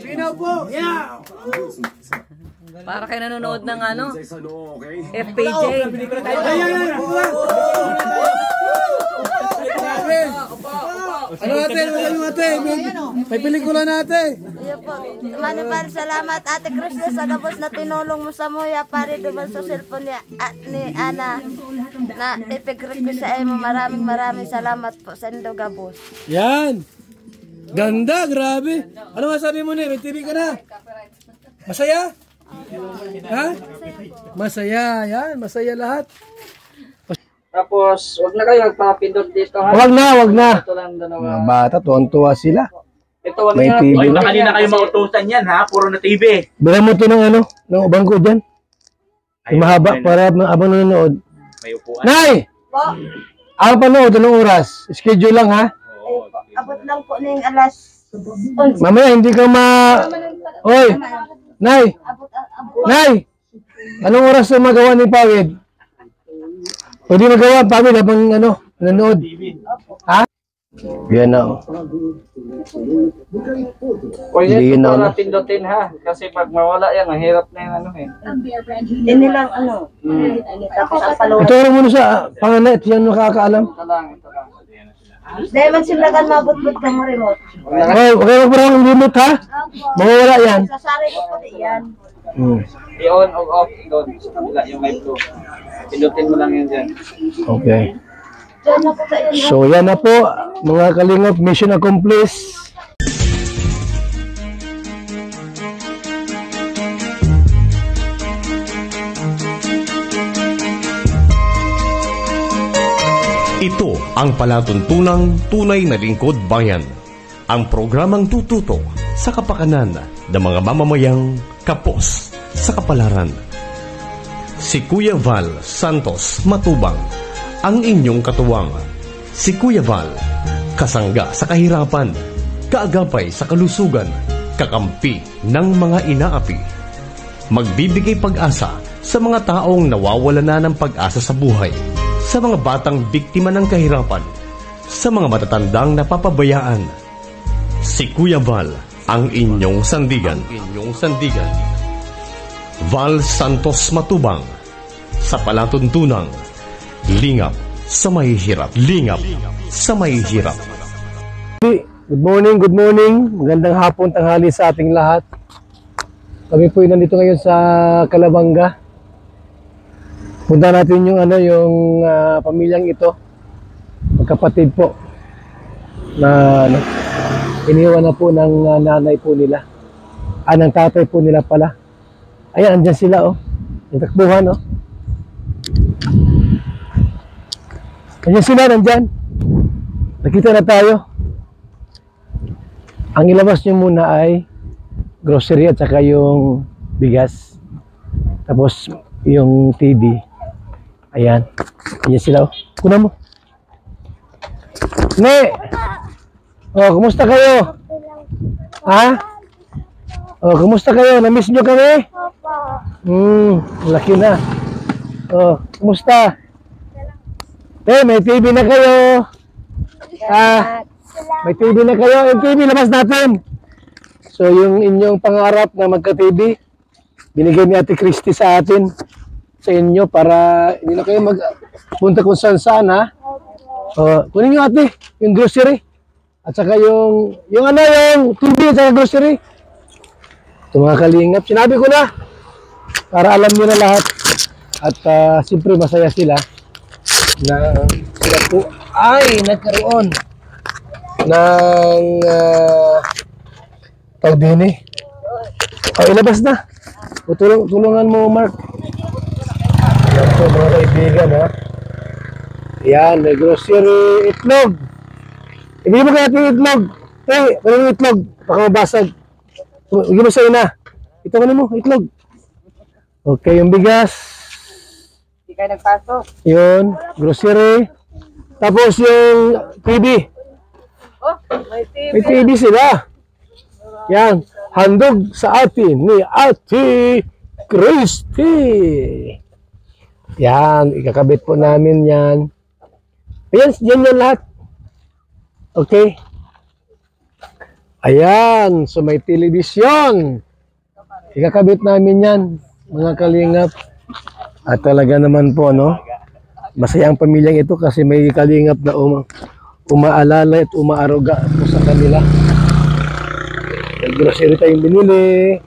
Linaw po! Yeah! Para kayo nanonood ng ano? FPJ. Ano natin? Ano natin? May pelikula natin. Manipar, salamat Ate Cristo sa gabos na tinulong mo sa muya pare duman sa cellphone ni Ana na ipigrit ko sa imo. Maraming salamat po sa indo gabos. Yan. Ganda, grabe. Ano masabi mo ni? May TV ka na? Masaya? Ha? Masaya. Yan, masaya lahat. Tapos, wag na kayo magpapindot dito ha. Wag na. Ito lang dalawa. Mga bata, tuwang-tuwa sila. Ito wag May na. TV. Ay, baka na kayo mautusan yan ha, puro na TV. Bilang mo ito ng ano, ng ubang ko dyan. Yung mahaba para abang nanonood. May upuan. Nay! Ang panood, anong oras? Schedule lang ha? Abot lang po ning alas. Mamaya, hindi ka Oy! Nay! Nay! Anong oras na magawa ni Pawid? Pwede magawa, Pawid, habang nanonood. Ha? Yan na. Pwede Hindi ito na, para pindutin ha. Kasi pag mawala yan, ang hirap na yung ano eh. Ini lang tapos ang palo. Ito rin muna sa panganay. Ito yan nakakaalam. Ito lang. Dahil man silagan mabutbut ka mo remote. Okay, wag parang remote ha? Mawawala yan. Sasari ko po yan. I-on o off doon. Wala yung live flow. Pindutin mo lang yan dyan. Okay. Diyan na po tayo. So yan na po, mga kalingap, mission accomplished. Ito ang palatuntunang tunay na lingkod bayan. Ang programang tututo sa kapakanan ng mga mamamayang kapos sa kapalaran. Si Kuya Val Santos Matubang, ang inyong katuwang. Si Kuya Val, kasangga sa kahirapan, kaagapay sa kalusugan, kakampi ng mga inaapi. Magbibigay pag-asa sa mga taong nawawala na ng pag-asa sa buhay, sa mga batang biktima ng kahirapan, sa mga matatandang napapabayaan. Si Kuya Val, ang inyong sandigan. Val Santos Matubang, sa palatuntunang lingap sa mahihirap. Good morning. Magandang hapon, tanghali sa ating lahat. Kami po nandito ngayon sa Calabanga. Punta natin yung pamilyang ito. Magkapatid po na iniwan na po ng nanay po nila. Ng tatay po nila pala. Ayan, andyan sila yung takbuhan Andyan sila, nandyan. Nakita na tayo. Ang ilabas nyo muna ay grocery at saka yung bigas. Tapos yung TV. Ayan. Andyan sila Kuna mo. Ne! Kumusta kayo? Ha? Kumusta kayo? Na-miss nyo kami? Laki na. Kumusta? May TV na kayo. May TV na kayo. Yung TV, labas natin. So, yung inyong pangarap na magka-TV, binigay ni Ate Christy sa atin, sa inyo, para hindi na kayo magpunta kung saan ha. Kunin nyo ate, yung grocery. At saka yung TV at saka grocery. Ito mga kalingap, sinabi ko na para alam nyo na lahat. At siyempre masaya sila na sila po ay nagkaroon ng tawag din ilabas na. Tulungan mo, Mark. Yan po mga kaibigan Yan, may grocery, itlog. Ibigay mo kaya ating itlog. Walang itlog, baka mabasag. Ibigay mo sa ina. Ito ka mo, itlog. Okay, yung bigas. Hindi kayo nagpasok. Yun, grocery. Tapos yung TV. May TV. May TV sila. Yan, handog sa atin ni Ate Christy. Yan, ikakabit po namin yan. Ayan, yan lahat. Okay. Ayan, so may television. Ikakabit namin yan, mga kalingap. At talaga naman po, no? Masaya ang pamilyang ito kasi may kalingap na umaalala at umaaruga po sa kanila. May grocery tayong binili.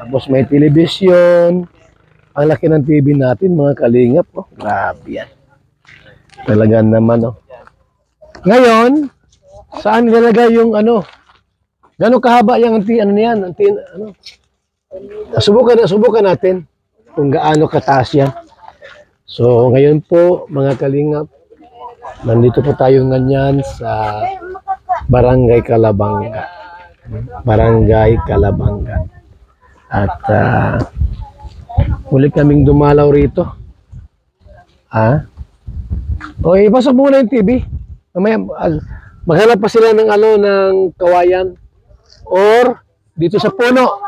Tapos may television. Ang laki ng TV natin, mga kalingap. Oh, grabe yan. Talaga naman, oh. Ngayon, saan nilalagay yung ano? Gano'ng kahaba yung subukan natin kung gaano kataas yan. So, ngayon po, mga kalingap, nandito po tayo ngayon sa Barangay Calabanga. Barangay Calabanga. At muli kaming dumalaw rito. O, ipasok muna yung TV. Mamaya, maghanap pa sila ng ng kawayan. Or, dito sa puno.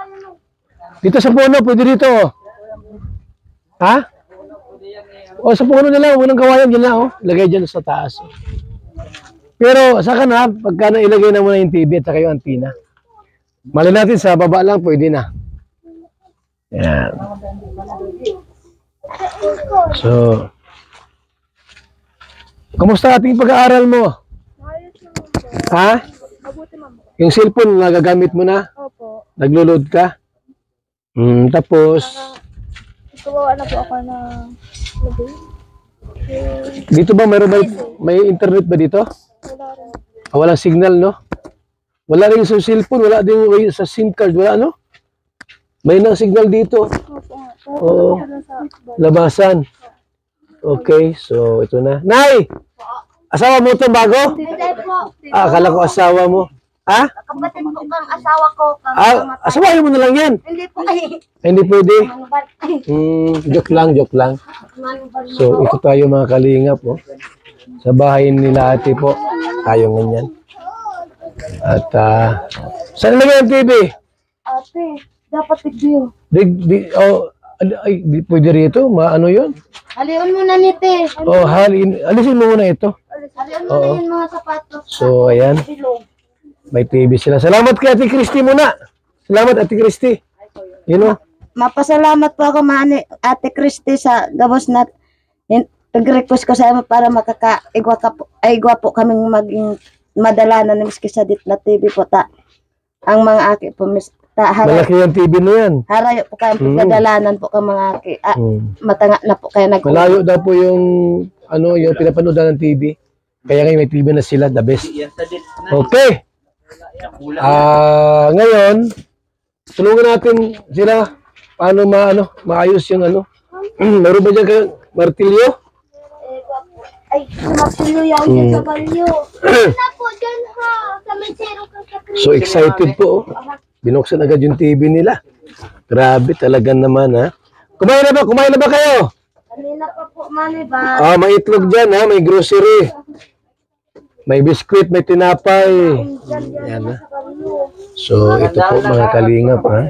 Dito sa puno, pwede dito. O, sa puno nila, unang kawayan dyan na, ilagay dyan sa taas. Pero, saka na, pagka na ilagay na muna yung TV at saka yung antina. Mali natin, sa baba lang, pwede na. Yan. So, kamusta ating pag-aaral mo? Yung cellphone, nagagamit mo na? Opo. Naglo-load ka? Tapos, gawa na po ako na dito ba may internet ba dito? wala rin. Walang signal, no? Wala rin sa cellphone, wala din sa SIM card, wala, no? May nang signal dito. Oo. Labasan. Okay, so ito na. Nay! Asawa mo ito bago? Hindi po. Akala ko asawa mo. Kapatid po kang asawa ko. Asawahin mo na lang yan. Hindi po ay. Hindi pwede. Joke lang. So, ito tayo mga kalingap, oh. Sa bahay nila ate po. Tayo ganyan. At, saan nilagay ang TV? Ate, dapat video. Di pwede rito. Ano yun? Halion mo na nite. Alisin mo muna ito. Halion mo na yung mga sapatos. So, ayan. May TV sila. Salamat kay Ate Christy muna. Salamat, Ate Christy. Mapasalamat po ako, Ate Christy, sa gabos na nag-request ko sa iyo para igwa po kaming maging madalanan ng miski sa ditla TV po ta. Ang mga aki po, malaki yung TV na yan. harayo po kayo pagdalanan po ka mga aki. Matanga na po kayo Malayo daw po yung yung pinapanood ng TV. Kaya ngayon may TV na sila, the best. Okay. Ngayon, tulungan natin sila paano maayos yung meron ba dyan kayong martilyo? Ay, martilyo yan sa balyo. Na po dyan ha. Sa mesero ka sa So excited po. Binuksan agad yung TV nila. Grabe talaga naman, ha. Kumain na ba kayo? Kanina pa po, mani ba? May itlog dyan, ha. May grocery. May biskwit, may tinapay. Yan, ha. So, ito po mga kalingap, ha.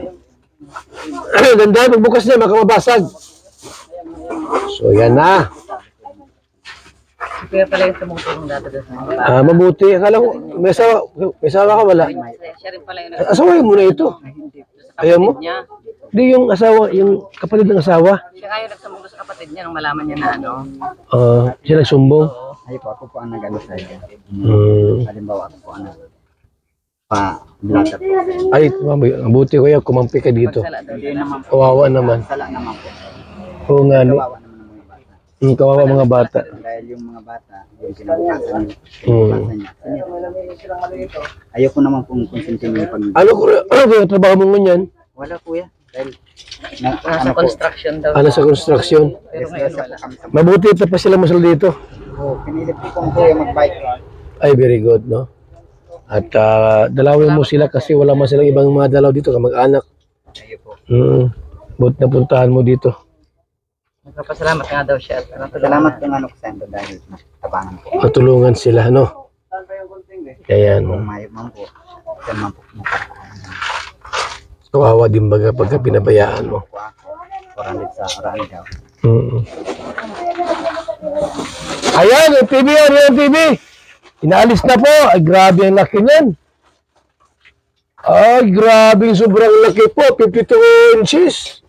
Ganda, pagbukas niya, makamabasag. So, yan na. Kaya pala yung tumutulong dati doon. Mabuti. Akala ko, may asawa ka wala. Siya rin pala yung Asawahin mo na ito. Ayaw mo? niya. Hindi yung asawa, yung kapatid ng asawa. Siya kayo nagsamundo sa kapatid niya nung malaman niya na Siya nagsumbong. Ay po, ako po ang nag-ano sa iyo. Halimbawa, ako po ang pa-blatter po. Ay, mabuti ko yan, kumampi ka dito. Hindi naman po. Kawawa naman. Sala naman po. Oo nga, no? Kawawa naman ng mga bata. Kawawa mga bata. Dahil yung mga bata, yung kinabukasan niya. Ayoko naman pong konsentin yung pag... Ano trabaho mo ngunyan? Wala kuya. Dahil, nasa construction daw. Sa construction. Pero ngayon wala. Mabuti ito pa sila masal dito. Pinilit ko kung kuya mag-bike. Ay, very good, no? At dalawin mo sila kasi wala man silang ibang mga dalaw dito, kamag-anak. Ayun po. Buti na puntahan mo dito. Nagpapasalamat nga daw siya. Salamat yung ano ko sa ito dahil tabangan ko. Matulungan sila, no? Ayan. Kung mayroon man po, yan man po. Kawawa din baga pagka pinabayaan mo. 400 sa araan daw. Ayan, yung TV yan, yung TV. Inaalis na po. Ay, grabe ang laki niyan. Ay, grabe, sobrang laki po. 52 inches.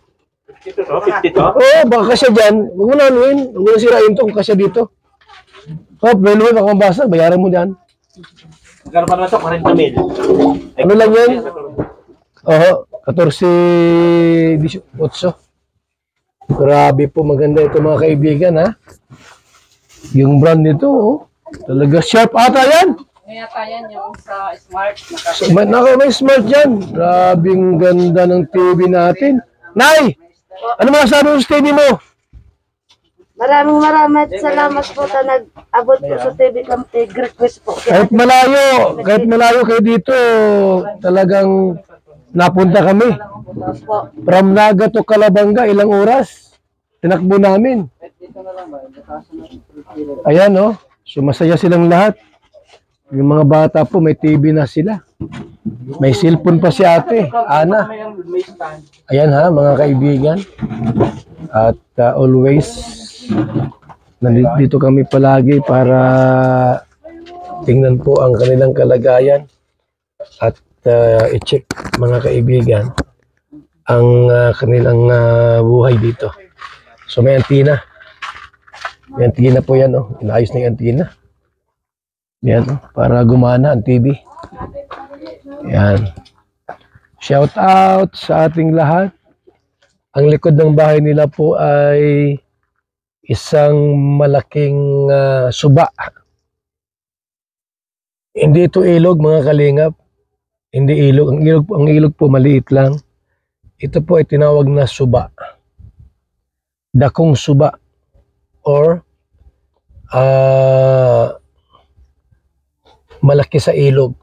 52? Oo, baka kasya dyan. Huwag mo na anuin. Huwag mo na sirain ito kung kasya dito. Oh, Belway, baka mabasa. Bayaran mo dyan. Magkano pa naman ito? 40 mil. Ano lang yan? Oo, 14.18. Grabe po, maganda ito mga kaibigan, ha? Yung brand nito, oh. Talaga sharp ata yan. Kaya yan yung sa smart. So, may smart yan. Grabing ganda ng TV natin. Nay! Ano masasabi mo sa TV mo? Maraming salamat po sa nag-abot po sa TV Kampi. Request po. Kahit malayo kayo dito, talagang napunta kami. From Naga to Calabanga, ilang oras? Tinakbo namin. Ayan, oh. So, masaya silang lahat. Yung mga bata po, may TV na sila. May cellphone pa si ate, Ana. Ayan ha, mga kaibigan. At always, nandito kami palagi para tingnan po ang kanilang kalagayan at i-check, mga kaibigan, ang kanilang buhay dito. So may antina. May antina po yan, oh. Inaayos na yung antina. Yan, oh, para gumana ang TV. Yan. Shout out sa ating lahat. Ang likod ng bahay nila po ay isang malaking suba. Hindi ito ilog, mga kalingap. Hindi ilog. Ang ilog po maliit lang. Ito po ay tinawag na suba. Dakong suba. Or malaki sa ilog.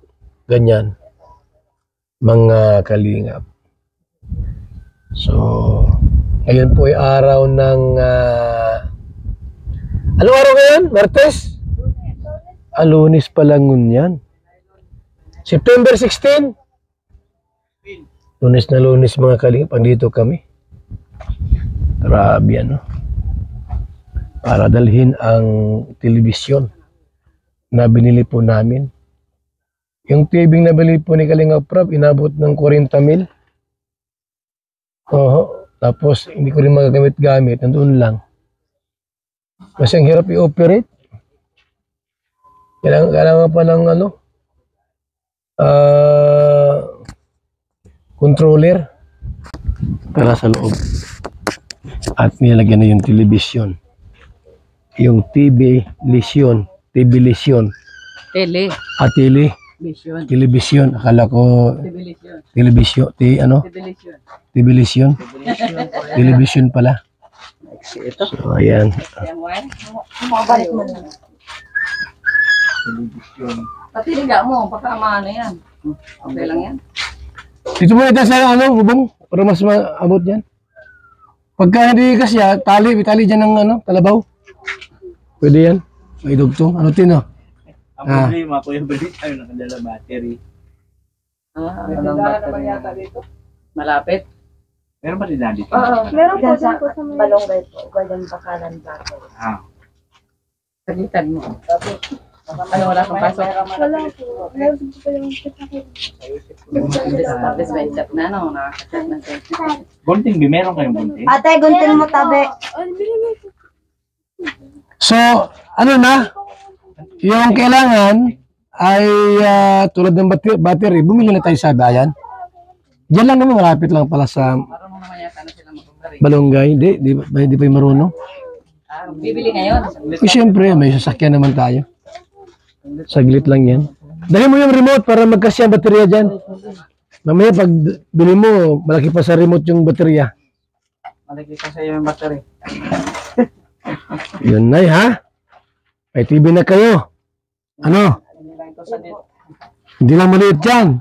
Ganyan. Mga kalingap. So, ngayon po ay araw ng anong araw ngayon? Martes? Lunes pa lang yan. September 16? Lunes na Lunes, mga kalingap. Andito kami. Grabe, ano? Para dalhin ang telebisyon na binili po namin. Yung TV na binili po ni Kalingap Prab, inabot ng 40 mil. Tapos, hindi ko rin magagamit-gamit. Nandoon lang. Kasi ang hirap i-operate. Kailangan pa ng controller para sa loob. At nilagyan na yung television. Yung TV-lisyon. TV-lisyon. Tele. Tele. Vision. Television. Akala ko television. Television. Television. Television pala. So, ayan. Mabalik mo na. Pati liga mo, baka maano yan. Okay lang yan. Dito mo ito sa bubong para mas maabot yan. Pagka hindi kasi tali dyan ng kalabaw. Pwede yan. May dugtong. Ano tino? Ang problema, Kuya Balik, tayo nakadala battery. Malapit. Meron ba rin dito? Meron po dyan po sa may... Balonggay po. Gawin bakalan ba? Sagitan mo. Ano, wala kang pasok? Wala po. Meron po pa yung sakit. Tapos may chat na, no? Nakaka-chat na chat. Gunting, meron kayong gunting? Ate, gunting mo tabi. So, ano na? Yung kailangan ay tulad ng battery, bumili na tayo sa bayan. Diyan lang naman, malapit lang pala sa Marunong naman yata na sila mag-ugari. Balonggay. Di pa yung marunong. Bibili ngayon. Siyempre, may sasakyan naman tayo. Saglit lang yan. Dali mo yung remote para magkasya ang baterya dyan. Mamaya pag bili mo, malaki pa sa remote yung baterya. Malaki pa sa'yo yung battery. Yun na ha. May TV na kayo. Ano? Hindi lang maliit yan.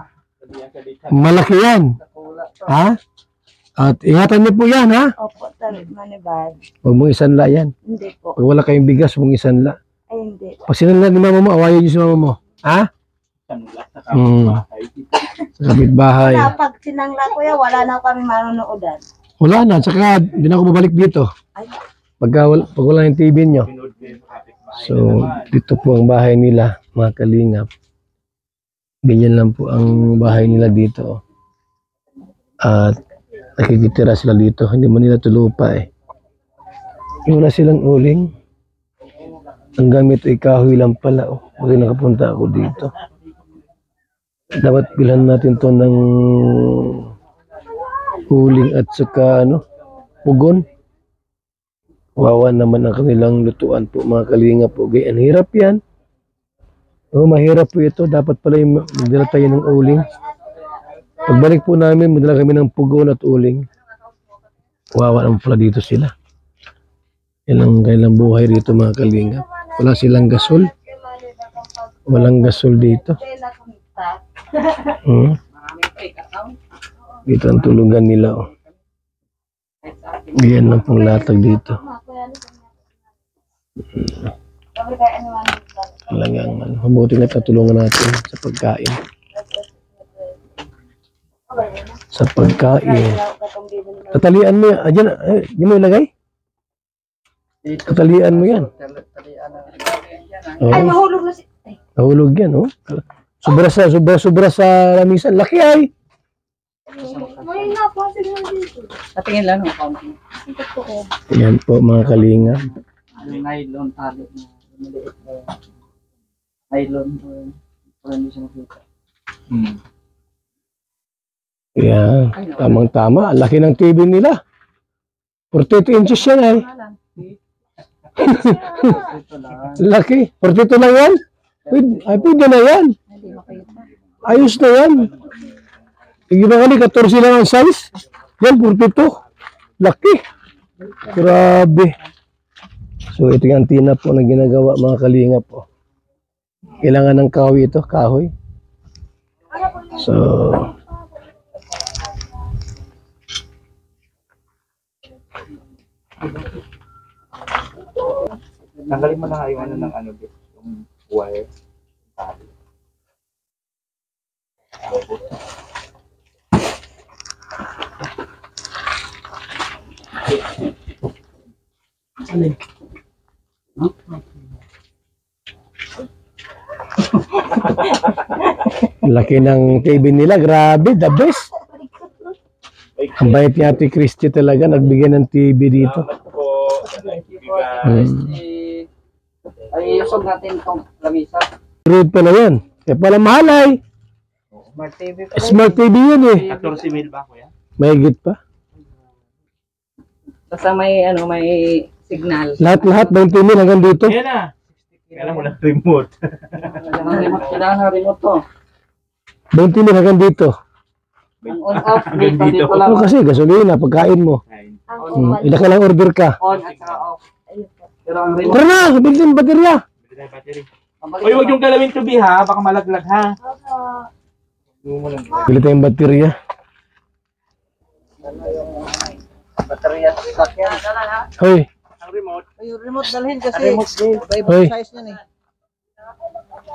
Malaki yan. Ha? At ingatan niyo po yan, ha? Opo, tabi, manibad. Huwag mong isanla yan. Hindi po. Pag wala kayong bigas, huwag mong isanla. Ay, hindi. Pag sinanla ni mama mo, awayan niyo si mama mo. Ha? Sa kapitbahay. Wala, pag sinangla ko yan, wala na kami manunoodan. Wala na. Tsaka, hindi na ako babalik dito. Ay, Pag wala yung TV niyo. So, dito po ang bahay nila, mga kalingap. Ganyan lang po ang bahay nila dito. At nakikitira sila dito. Hindi mo nila tulupa eh. Wala silang uling. Ang gamit ay kahoy lang pala. Bakit nakapunta ako dito? Dapat bilhan natin to ng uling at saka pugon. Wawa naman ang kanilang lutuan po, mga kalingap po. Ang hirap yan. Mahirap po ito. Dapat pala magdala tayo ng uling. Pagbalik po namin, magdala kami ng pugon at uling. Wawa naman pala dito sila. Yan ang kailang buhay dito, mga kalingap. Wala silang gasol. Walang gasol dito. Dito ang tulugan nila. Yan lang pong latag dito. Talagang mabuti na tatulungan natin sa pagkain. Sa pagkain. Tatalian mo yan. Diyan, yun mo ilagay? Tatalian mo yan. Ay, mahulog na si... Nahulog yan, oh. Sobra sa lamisan. Laki ay. May napasin mo dito. Patingin lang ng accounting. Yan po, mga kalinga. Nylon tali na maliit na nylon para hindi siya makita. Yan, tamang-tama. Ang laki ng TV nila. 42 inches yan ay. Laki. 42 lang yan? Pwede na yan. Ayos na yan. Yung iba kali, 14 lang ang size. Yan, 42. Laki. Grabe. So, ito yung antina po na ginagawa, mga kalinga po. Kailangan ng kahoy ito, kahoy. So, Tanggalin mo na nga yung yung wire. laki ng TV nila, grabe, the best. Ang bait ni Ate Christy talaga, nagbigay ng TV dito. Ay, usog natin itong lamisa. Road pala yan. Kaya pala mahal ay. Smart TV pa. Smart TV yun eh. 14,000 ba kuya? May higit pa. Basta may signal. Lahat-lahat, 20,000 hanggang dito. Yan na. Kailangan mo ng remote. Kailangan na remote to. 20,000 hanggang dito. Ang on-off dito lang. Ano kasi, gasolina, pagkain mo. Ilan ka lang order ka. On at saka off. Pero ang remote. Tara na, bilhin yung baterya. Uy, huwag yung galawin tubi ha. Baka malaglag ha. Bili tayong baterya. Baterya sa sakyan. Hoy, Ang remote. Yung remote dalhin kasi. hoy. Size niyan eh.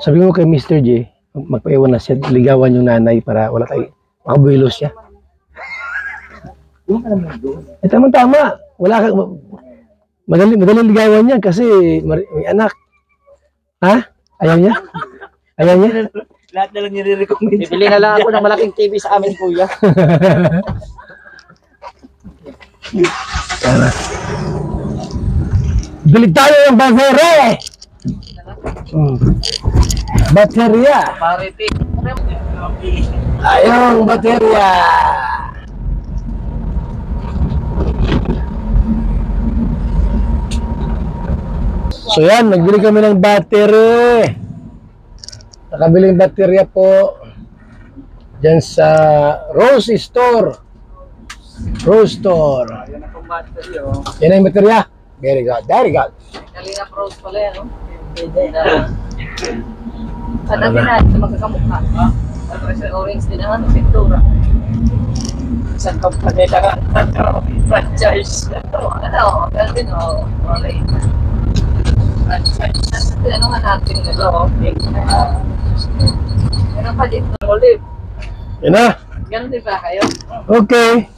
Sabi mo kay Mr. J, magpaiwan na siya, ligawan yung nanay para wala tayo. Makabuelo siya. Eh, tama-tama. Wala ka, madaling ligawan niya kasi may anak. Ha? Ayaw niya? Ayaw niya? Lahat na lang nire-recommend. Bibili na lang ako ng malaking TV sa amin, kuya. Tara. Bili tayo ng baterya! Baterya! Parity. Ayong baterya! So yan, nagbili kami ng battery. Nakabili ng baterya po dyan sa Rose Store. Rose Store. Yan ang battery, oh. Yan ang baterya. Very good, very good. Kalina pros pala yan, no? At ang pinahit na magkakamukha. At orange din naman, pintura. Isang company lang ang franchise. Ano, ganun din, oh. Okay. Ano nga natin ito? Meron pa dito ng olive. Yan na. Ganun din ba kayo? Okay.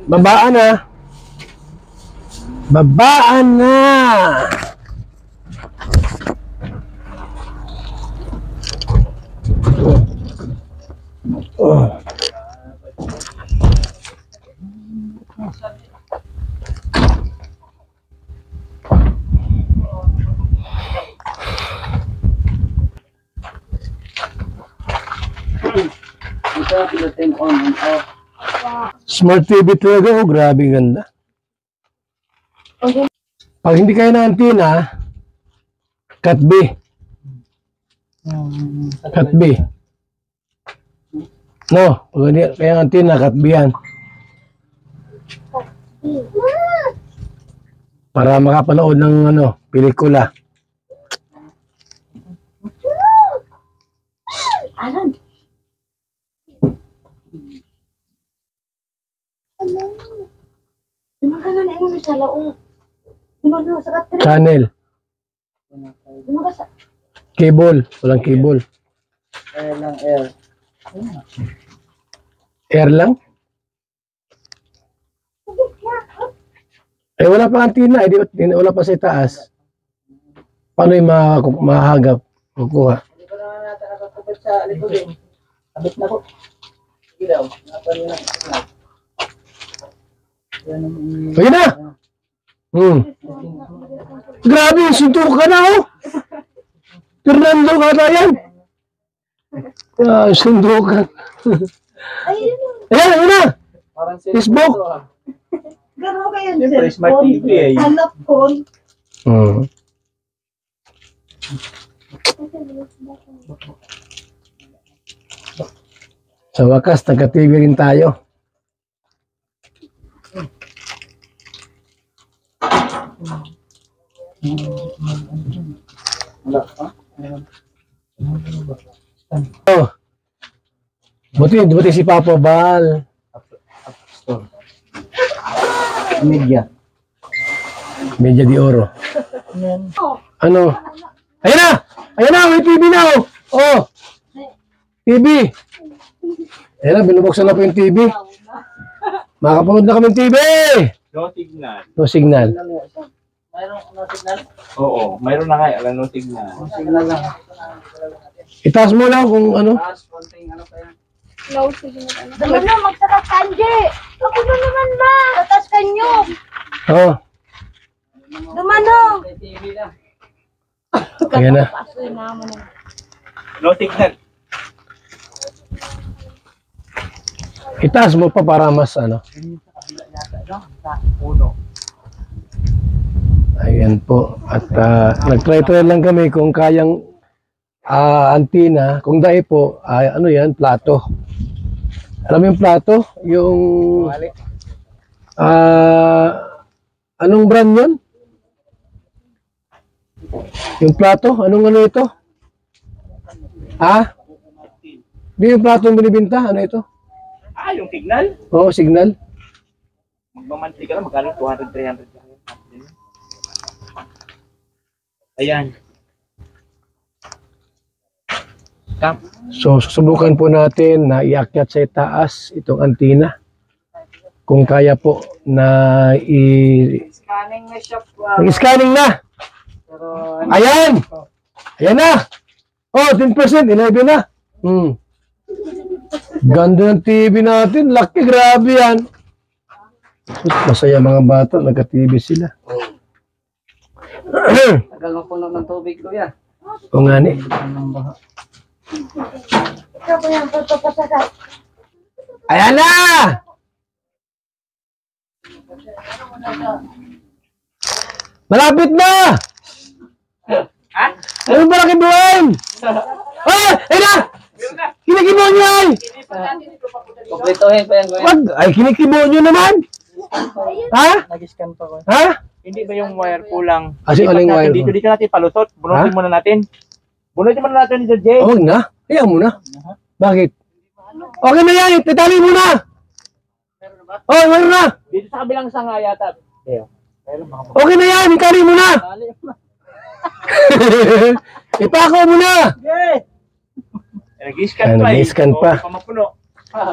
Babaan na. Babaan na. Pinutin on and off. Smart TV talaga, oh, grabe ganda. Pag hindi kayo ng antenna, cut B. Cut B. No, pag hindi kayo ng antenna, cut B yan. Para makapanood ng ano, pelikula. Channel. Cable. Walang cable. Air lang, air. Air lang? Eh, wala pa antenna. Eh, wala pa sa itaas. Paano yung mahagap? Kukuha. Hindi ko naman natin nakakabit sa likod eh. Kabit na ko. Sige daw. Napan yun lang. Ayun na! Grabe, sintukan ka na, oh! Fernando ka na yan! Sintukan. Ayan, ayun na! Facebook! Gano'n kayo Siyempre, smart TV eh. Hanap phone. Sa wakas, nagka-TV rin tayo. Oh. Buti si Papa Bal. Media. Media de Oro. Ano? Ayan na! Ayan na! May TV na, oh! Oh! TV! Ayan na, binubuksan na po yung TV. Makapanood na kami ng TV! No signal. No signal. Mayroon no signal? Oo, mayroon na nga. Alam, no signal. Signal lang. Itaas mo lang kung ano. Taas, konting ano kaya. No signal. Naman na, magsakas kanji. Ako na naman ma. Satas kanyo. Oh, Naman na. May TV na. ayan na. No signal. Itaas mo pa para mas ano. Ayan po. At nag-try lang kami kung kayang antenna. Kung dahil po, ano yan, plato. Alam mo yung plato? Yung... anong brand yun? Yung plato? Anong ano ito? Ha? Di yung plato yung binibinta? Ano ito? Yung signal? Oo, signal. Magmamanti ka na, magkano? 200, 300. Ayan. So, susubukan po natin na iakyat sa itaas itong antenna. Kung kaya po na Scanning na shop. Nag-scanning na! Pero Ayan! Ayan na! Oh, 10%, 11 na. Ganda ng TV natin. Laki, grabe yan. Masaya mga bata, nagka-TV sila. tagal mo puno ng tubig ko yan. O nga ni. Ikaw po yan, pagpapasakas. Ayan na! Malapit na! Ano ba laki buwan? Ah! Ayan na! Kinikibuhan nyo ay! Kumpletuhin pa yan. Wag! Ay, kinikibuhan nyo naman! Ha? Nag-scan pa ko. Ha? Hindi ba yung wire kulang? Kasi aling wire Dito, ko? dito natin palusot. Bunutin muna natin. Bunutin muna natin dito, Jay. Huwag na. Kaya mo na. Bakit? Okay na yan. Tatali mo na. Oh, meron na. Dito sa kabilang sanga yata. Okay na yan. Itali mo na. Ipako mo na. Nag-scan Ay, pa. nag-scan pa. Pa mapuno.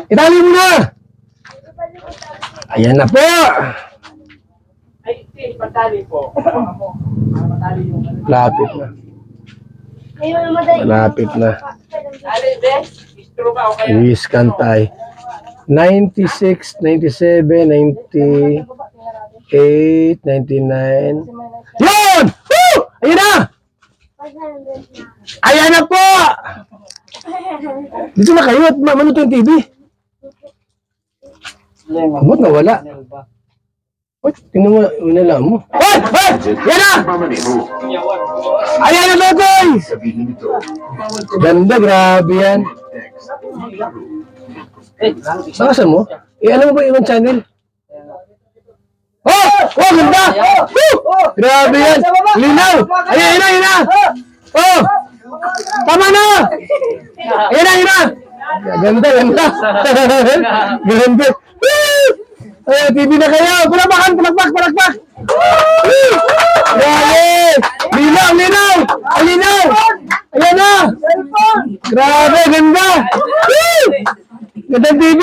Itali mo na. Ayan na po. Ay, patali po. Patali yung Lapit na. Ngayon naman Malapit na. Ali, Bes. Istro ba o kaya? I-scan tayo. 96, 97, 98, 99. Yun! Woo! Ayan na! Ayan na po! Dito na kayo at manood yung TV. Ba't nawala? Uy, tingnan mo, wala mo. Hoy! Hoy! Yan na! Ayan na, Totoy! Ganda, grabe yan. Saan mo? Alam mo ba yung ibang channel? Oh! Oh, ganda! Woo! Grabe yan! Linaw! Ayan na! Oh! Tama na! Ayan na! Ganda! Ganda! Woo! Ay, TV na kayo! Palakpakan! Palakpak! Grabe! Linaw! Alinaw! Ayan na! Grabe! Ganda! Woo! Ganda TV!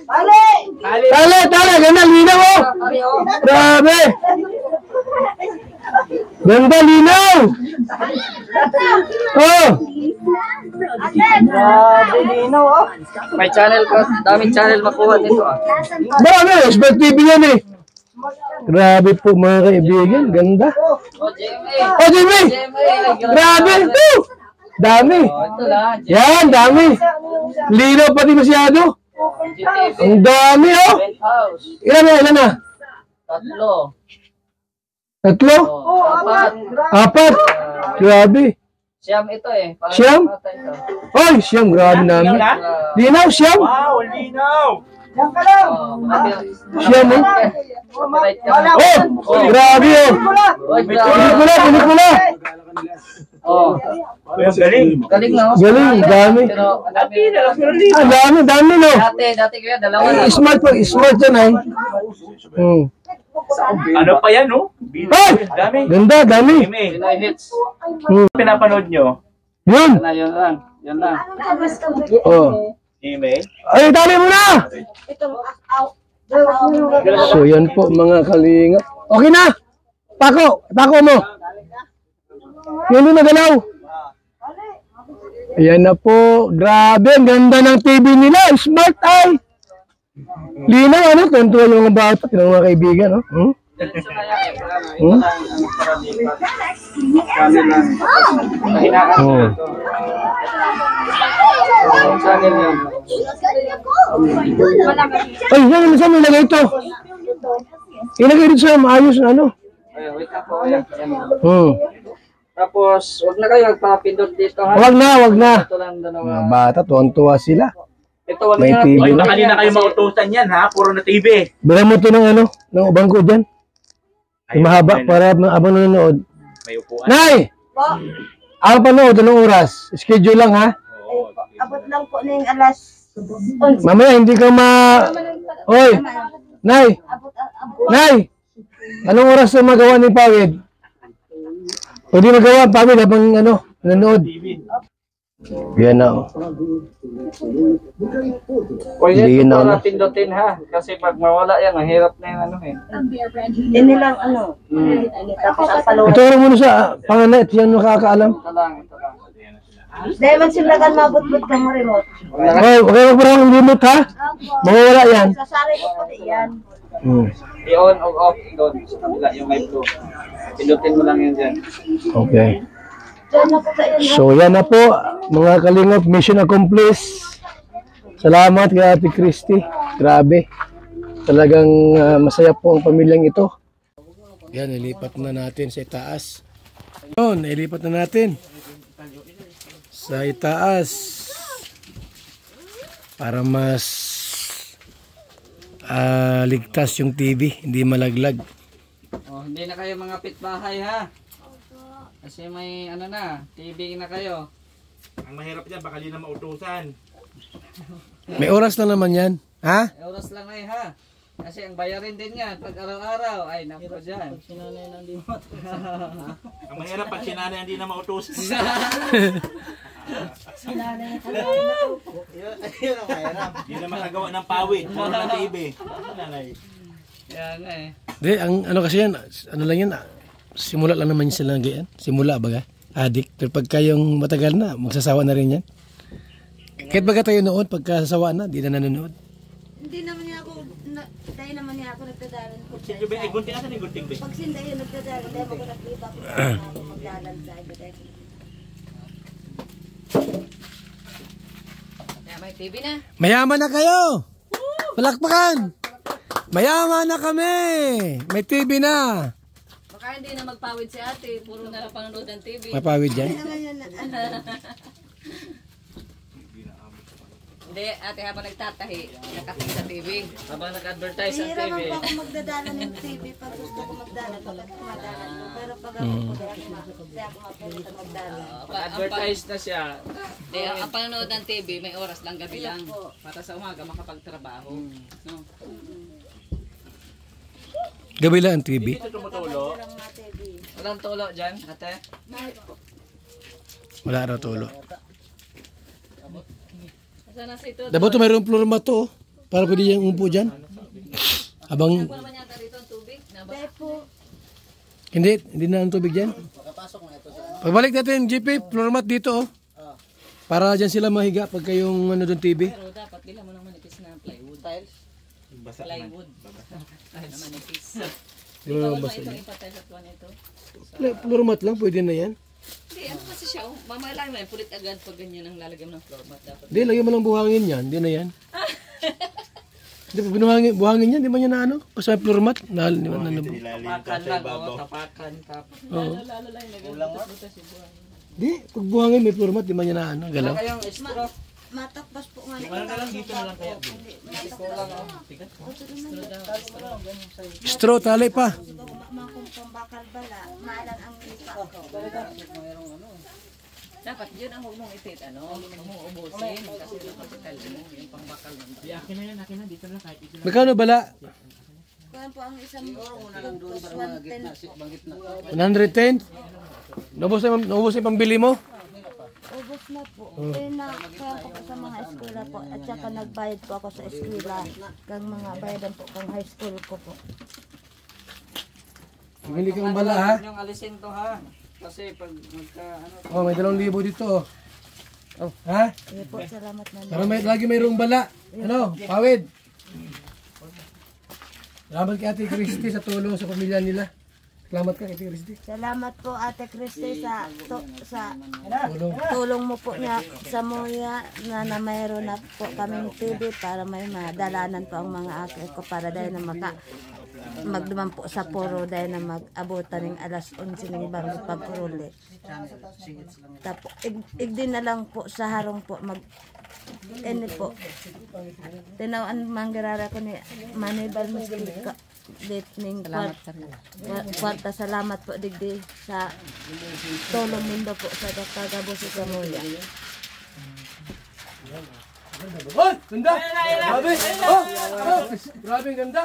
Tali! Ganda! Linaw! Oh! Grabe! Ganda! Linaw! Oh! May channel ko, daming channel makuha nito ah. Marami! Smart TV yan eh! Grabe po mga kaibigan. Ganda! Oh, GMA! Oh, Jimmy! Grabe! Woo! Dami! Ito lang, Yan! Dami! Linaw pati masyado! GTV, Ang dami oh! Penthouse, Ilan na? 3, Tatlo? 4, 4? Grabe! Siyam ito eh. Parang Siyam? mata ito. Oy! Siyam! Grabe namin! Linaw! Siyam! Wow, linaw! Siyam oh! Copyright ka na. Oh! Grabe oh! Oy, grabe. Pelikula! Oh, Galing. galing na. Galing, dami. Pero ang dami. Dami no! Dati kuya, dalawa na. Smart yan ay! Ano pa yan, no? Ay! Dami. Ganda! Dami! Email. Pinoy hits. Pinapanood nyo? Yun! Yun lang. Yan lang. Oh! Email. Ay, dali mo na! So yan po mga kalinga. Okay na! Pako mo! Yan yung nagalaw. Ayan na po. Grabe, ang ganda ng TV nila. Smart ay! Linaw, ano? Tuntua yung mga bata. Tinang mga kaibigan, no? Oh. Ay, yan, saan mo ilagay ito? Ilagay dito sa maayos na ano? Wait na po. Tapos, wag na kayo magpapindot dito ha. Wag na. Ito lang dalawa. Mga bata, tuwan-tuwa sila. Ito wag May na. TV Ay, na. baka di na kayo mautusan yan, ha? Puro na TV. Bigyan mo ito ng ano, ng ubangko dyan. Yung mahaba para abang nanonood. May upuan. Nay! Ang panood, anong oras? Schedule lang ha? Abot lang po na yung alas. Mamaya hindi ka Oy! Nay! Nay! Anong oras na magawa ni Pawid? Pwede magawa Pawid habang nanonood. Yan na oh. Pwede Hindi ito na, para pindutin ha. Kasi pag mawala yan, ang hirap na yung ano eh. Ini lang Tapos ang palo. Ito muna sa panganay at yan nakakaalam. Ito lang. Dahil man silagan mabot-bot ka mo remote. Oy, okay mo parang limot ha? Mawawala yan. Sasari ko po yan. I-on o off doon sa kabila yung live flow. Pindutin mo lang yun dyan. Okay. Diyan na po kayo. So yan na po mga kalingap, mission accomplished. Salamat kay Ate Christy. Grabe. Talagang masaya po ang pamilyang ito. Yan, ilipat na natin sa itaas. Yun, ilipat na natin sa itaas para mas ligtas yung TV, hindi malaglag. Oh, hindi na kayo mga pitbahay ha. Kasi may TV na kayo. Ang mahirap dyan, baka di na mautusan. May oras na naman yan. Ha? Oras lang ay ha. Kasi ang bayarin din yan pag araw-araw. Ay, naku dyan. Ang mahirap pag sinanay hindi na mautusan. Hindi na makagawa ng pawid. Puro na TV. Yan eh. Di, ang kasi yan, lang yan, simula lang naman sila ng simula baga, adik. Pero pagka yung matagal na, magsasawa na rin yan. Kahit baga tayo noon, pagkasawa na, di na nanonood. Hindi naman niya ako, dahil naman niya ako nagdadalan ko. Sige ba, ay gunting asan yung gunting ba? Pag sinda yun nagdadalan, dahil ako nakita ko magdalan sa iba. May TV na. Mayaman na kayo! Palakpakan! Mayaman na kami! May TV na! Baka hindi na magpawid si ate. Puro na lang panonood ng TV. Mapawid dyan? Hindi, ate habang nagtatahi, nakating sa TV. Habang nag-advertise ang Hira TV. man po ako magdadala ng TV pag gusto ko magdala. Kumadala ko. Pero pag ako po, di ako mapunta magdala. Advertise na siya. Hindi, ang panonood ng TV, may oras lang, gabi lang. Para sa umaga, makapagtrabaho. No? Gabi lang ang TV. Dito tumutulo. Walang tulo dyan, ate. Wala raw tulo. Saan na si ito? Dapat mayroong floor mat to. Para pwede yung umpo dyan. Abang, Wala man yata rito ang tubig. Dahil po, hindi na ang tubig dyan. Pagbalik natin yung GP, floor mat dito oh. Para dyan sila mahiga pagka yung ano doon TV. Pero dapat bila mo ng manipis na plywood. Tiles? Plywood. Na manipis. Di ba Bawal ba basa itong yan? ipatiles at one ito? Floor mat lang, pwede na yan. Hindi, ano kasi siya? Oh, mamailang na, pulit agad pag ganyan ang lalagyan ng floor mat. Dapat. Hindi, lagyan mo ng buhangin yan. Hindi na yan. Hindi pa buhangin yan. Di ba yan na ano? Basta may floor mat. Di ba na Tapakan lang, oh. Tapakan. Lalo lang yung nagbutas yung buwan. Di, pag buhangin may floor mat, di ba yan na ano? Galaw. Saka yung straw. matakpas po nga. Dito na lang kaya. Straw, tali pa. Mga pambakal bala, maalang ang lipa ko. Dapat yun ang huwag mong itit, ano? Huwag mong ubusin. Kasi dapat italin mo yung pangbakal mo. Akin na yan, akin na. Dito lang kahit ito. Magkano bala? Kuhan po ang isang lugpos, 110. 110? Naubos na yung pambili mo? Ubus na po. Eh, kaya po sa mga eskwela po. At saka nagbayad po ako sa eskwela. Kang mga bayadan po kang high school ko po. Bumili kang bala ha? Yung alisin to ha. Kasi pag magka ano. Oh, may 2,000 dito oh. Oh, ha? Sige po, salamat na. Para lagi mayroong bala. Ano? Pawid. Salamat kay Ate Christy sa tulong sa pamilya nila. Salamat ka, Ate Christy. Salamat po Ate Christy sa Tulong. tulong mo po niya sa Muya na mayroon na po kaming TV para may madalanan po ang mga akit ko para dahil na magduman po sa puro dahil na mag-abutan ng alas 11 ng bago pagkuruli. Tapos igdin na lang po sa harong po po. Tinawaan manggarara ko ni Manibal Mustika. Ditning kwarta salamat po digdi sa tulong nindo po sa Dr. sa Muya. Oh, ganda! Grabe! Oh! Grabe, ganda!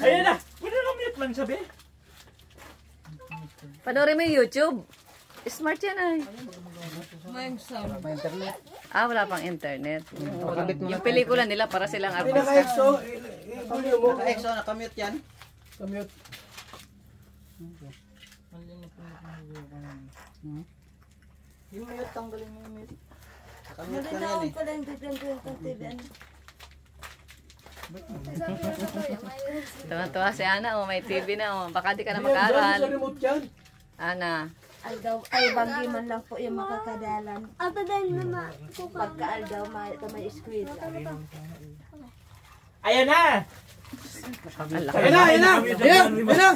Ayan na! Pwede na kami lang sabi. Panoorin mo yung YouTube. Smart yan ay. Wala pang internet. Yung pelikula nila para silang artista. Naka-exo, ibulyo mo. Naka-exo, nakamute yan. Kamute. Yung mute, tanggalin mo yung mute. Nakamute Hindi ka na na ako yan eh. pala yung biglang ko yung TV. Tuwa si Ana, may TV na. Baka di ka na Diyan sa mag-aral. remote yan. Ana. Ay banggi man lang po yung makakadalan. Ata dahil mama. Pagka-aldaw, may squid. Ayan na! Ayan na, ayan na! Ayan, ayan na!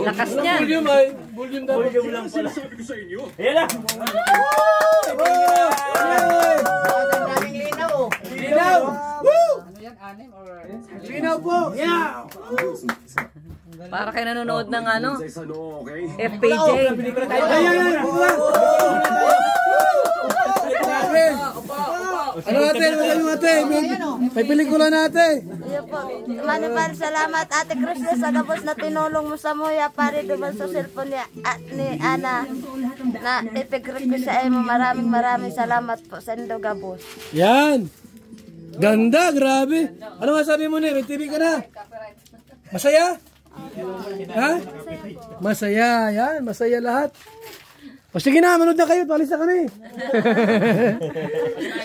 Lakas niya. Volume ay, volume dapat. Volume lang pala. Ayan na! Linaw! Woo! Linaw po! Yeah! Para kayo nanonood ng ano? FPJ. Ano natin? Ano natin? May pelikula natin. Iyo po. Manipal, salamat Ate Christy sa gabos na tinulong mo sa Muya pare duman sa cellphone ni Ana na ipigrit ko sa imo. Maraming salamat po sa indo gabos. Yan! Ganda, grabe. Ano masabi mo ni? May TV ka na? Masaya? Ha? Masaya. Yan, masaya lahat. O sige na, manood na kayo. Palis na kami.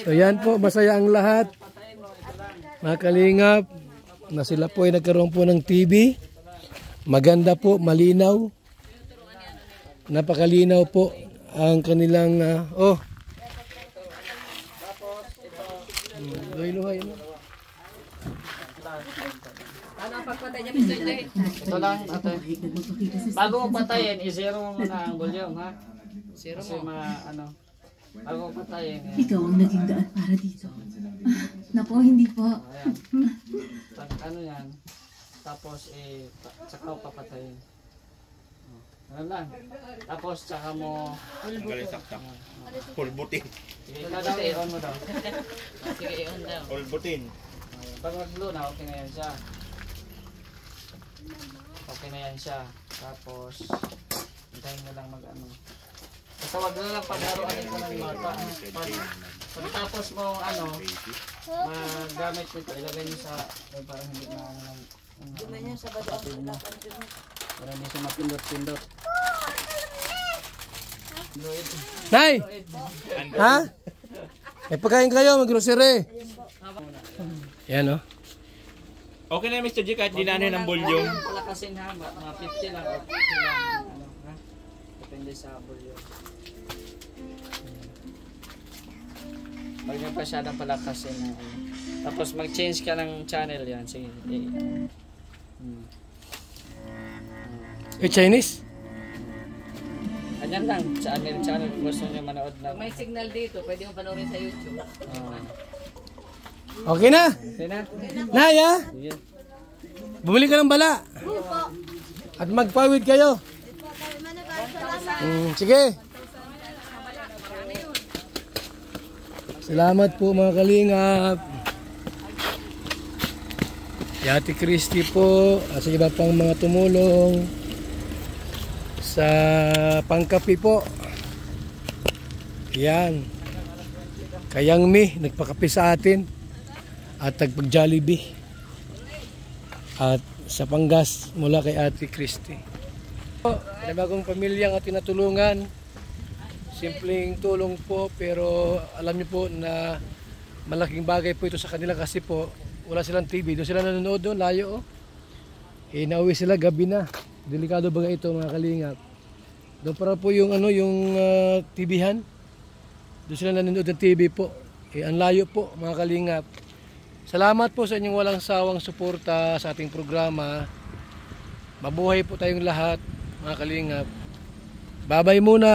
So yan po, masaya ang lahat. Mga kalingap, na sila po ay nagkaroon po ng TV. Maganda po, malinaw. Napakalinaw po ang kanilang, luhay mo. Ano ang pagpatay niya, Mr. J? Ito lang, ate. Bago mo patayin, i-zero mo muna ang volume, ha? Zero mo. Bago mo patayin. Ikaw ang naging daan para dito. Naku, hindi po. Ayan. Ano yan? Tapos, tsaka ko papatayin. Ano lang. Tapos, tsaka mo... Pulbutin. Sige, i-on mo daw. Sige, i-on daw. Pulbutin. Pag mag-blue na, okay na yan siya. Okay na yan siya. Tapos, hintayin mo lang mag-ano. Basta wag na lang pagharuan ko ng mata. Pagtapos mo, magamit nito, ilagay niyo sa, parang hindi na, Dumi niya sa badong lakan dumi. para hindi siya mapindot-pindot. Nay! Ha? May pagkain kayo, mag-grocery. Yan, oh. Okay na Mr. G kahit dinanin ng volume. Palakasin ha, mga 50 lang. 50 lang. Ha? Depende sa volume. Pag nyo pa siya palakasin na Tapos mag-change ka ng channel yan. Sige. Chinese? Ganyan lang. Channel. Kung gusto nyo manood na. May signal dito. Pwede mo panoorin sa YouTube. Okay na? Okay na? Nay, ha? Sige. Bumili ka ng bala. At magpawid kayo. Sige. Salamat po mga kalingap. Ate Christy po at sa iba pang mga tumulong sa pangkapi po. Yan. Kayang mi nagpakapi sa atin at nagpag-Jollibee. At sa panggas mula kay Ate Christy. May bagong pamilyang at tinatulungan. Simpleng tulong po pero alam niyo po na malaking bagay po ito sa kanila kasi po wala silang TV. Doon sila nanonood doon, layo oh. Nauwi sila gabi na. Delikado ba ito mga kalingap? Doon para po yung TV-han. Doon sila nanonood ng TV po. Ang layo po mga kalingap. Salamat po sa inyong walang sawang suporta sa ating programa. Mabuhay po tayong lahat mga kalingap. Babay muna.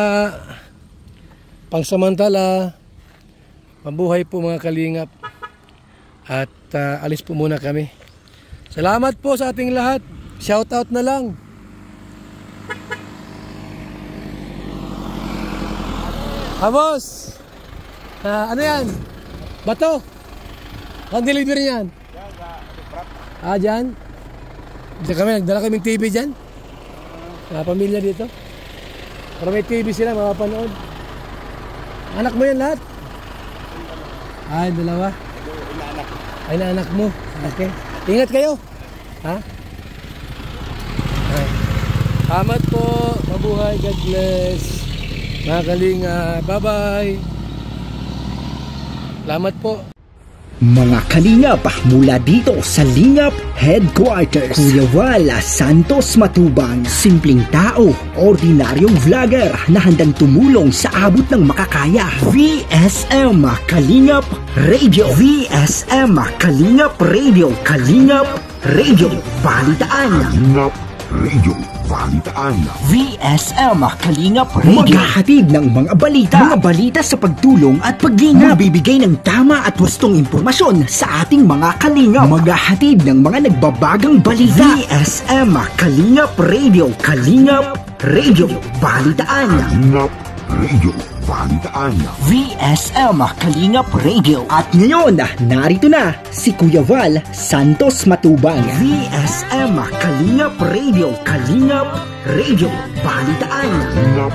Pangsamantala. Mabuhay po mga kalingap. At alis po muna kami. Salamat po sa ating lahat. Shout out na lang. Boss. Ano yan? Bato. Ang delivery yan? Dyan? Nagdala kaming TV dyan. Pamilya dito. Para may TV sila, mapapanood. Anak mo yan lahat? Dalawa. Ay, na anak mo. Okay. Ingat kayo. Ha? Salamat po. Mabuhay. God bless. Mga kalinga. Bye-bye. Salamat po. Mga kalingap mula dito sa Lingap Headquarters, Kuya Val Santos Matubang, simpleng tao, ordinaryong vlogger na handang tumulong sa abot ng makakaya. VSM Kalingap Radio, VSM Kalingap Radio, Kalingap Radio Balitaan, Kalingap Radio Balitaan, VSM Kalingap Radio. Maghahatid ng mga balita sa pagtulong at paglingap. Magbibigay ng tama at wastong impormasyon sa ating mga kalingap. Maghahatid ng mga nagbabagang balita. VSM Kalingap Radio, Kalingap Radio Balitaan, Kalingap Radio Balitaan, VSM Kalingap Radio. At ngayon, narito na si Kuya Val Santos Matubang. VSM Kalingap Radio, Kalingap Radio Balitaan, Kalingap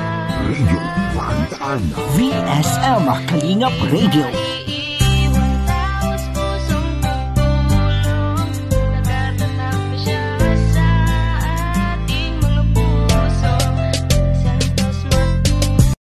Radio Balitaan, VSM Kalingap Radio.